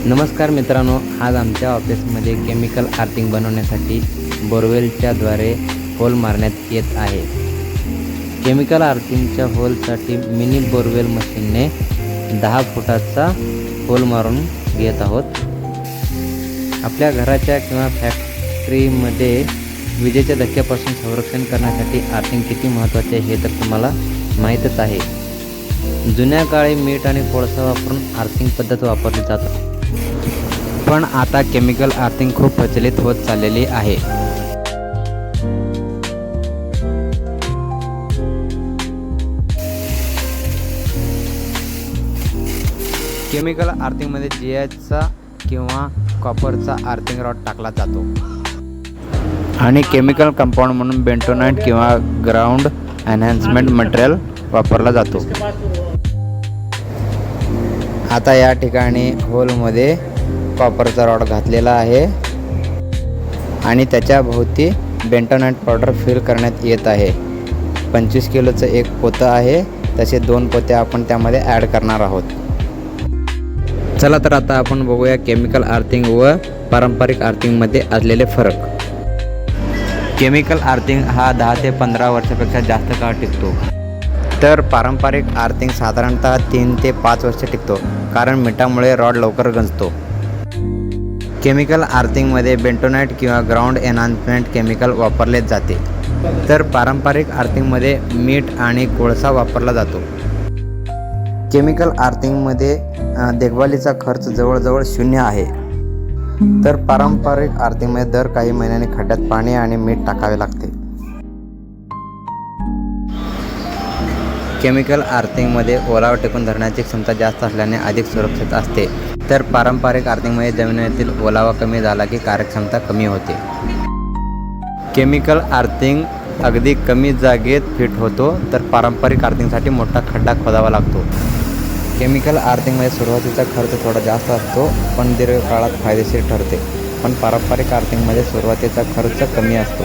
नमस्कार मित्रांनो, आज आमच्या ऑफिसमध्ये केमिकल आर्थिंग बनवण्यासाठी बोरवेलच्या द्वारे होल मारण्यात येत आहे. केमिकल आर्थिंगच्या होलसाठी मिनी बोरवेल मशीनने 10 फुटाचा होल मारून घेत आहोत. आपल्या घराच्या किंवा फॅक्टरीमध्ये विजेच्या धक्क्यापासून संरक्षण करण्यासाठी आर्थिंग किती महत्त्वाचे आहे हे तर तुम्हाला माहीतच आहे. जुन्या काळी मीठ आणि कोळसा वापरून आर्थिंग पद्धत वापरली जात, पण आता केमिकल आर्थिंग खूप प्रचलित होत चाललेली आहे. केमिकल आर्थिंगमध्ये जियाचा किंवा कॉपरचा आर्थिंग रॉड टाकला जातो आणि केमिकल कंपाऊंड म्हणून बेंटोनाइट किंवा ग्राउंड एनहान्समेंट मटेरियल वापरला जातो. आता या ठिकाणी होलमध्ये कॉपरचा रॉड घातलेला आहे आणि त्याच्या भोवती बेंटोनाइट पावडर फिल करण्यात येत आहे. 25 किलोचं एक पोतं आहे, तसे 2 पोते आपण त्यामध्ये ॲड करणार आहोत. चला तर आता आपण बघूया केमिकल आर्थिंग व पारंपरिक आर्थिंगमध्ये असलेले फरक. केमिकल आर्थिंग हा 10 ते 15 वर्षापेक्षा जास्त काळ टिकतो, तर पारंपरिक आर्थिंग साधारणतः 3 ते 5 वर्ष टिकतो, कारण मिठामुळे रॉड लवकर गंजतो. केमिकल आर्थिंगमध्ये बेंटोनाइट किंवा ग्राउंड एनहान्समेंट केमिकल वापरले जाते, तर पारंपरिक आर्थिंगमध्ये मीठ आणि कोळसा वापरला जातो. केमिकल आर्थिंगमध्ये देखभालीचा खर्च जवळजवळ 0 आहे, तर पारंपरिक आर्थिंगमध्ये दर काही महिन्यांनी खड्ड्यात पाणी आणि मीठ टाकावे लागते. केमिकल आर्थिंगमध्ये ओलावा टिकून धरण्याची क्षमता जास्त असल्याने अधिक सुरक्षित असते, तर पारंपरिक आर्थिंगमध्ये जमिनीतील ओलावा कमी झाला की कार्यक्षमता कमी होते. केमिकल आर्थिंग अगदी कमी जागेत फिट होतो, तर पारंपरिक आर्थिंगसाठी मोठा खड्डा खोदावा लागतो. केमिकल आर्थिंगमध्ये सुरुवातीचा खर्च थोडा जास्त असतो, पण दीर्घकाळात फायदेशीर ठरते. पण पारंपरिक आर्थिंगमध्ये सुरुवातीचा खर्च कमी असतो.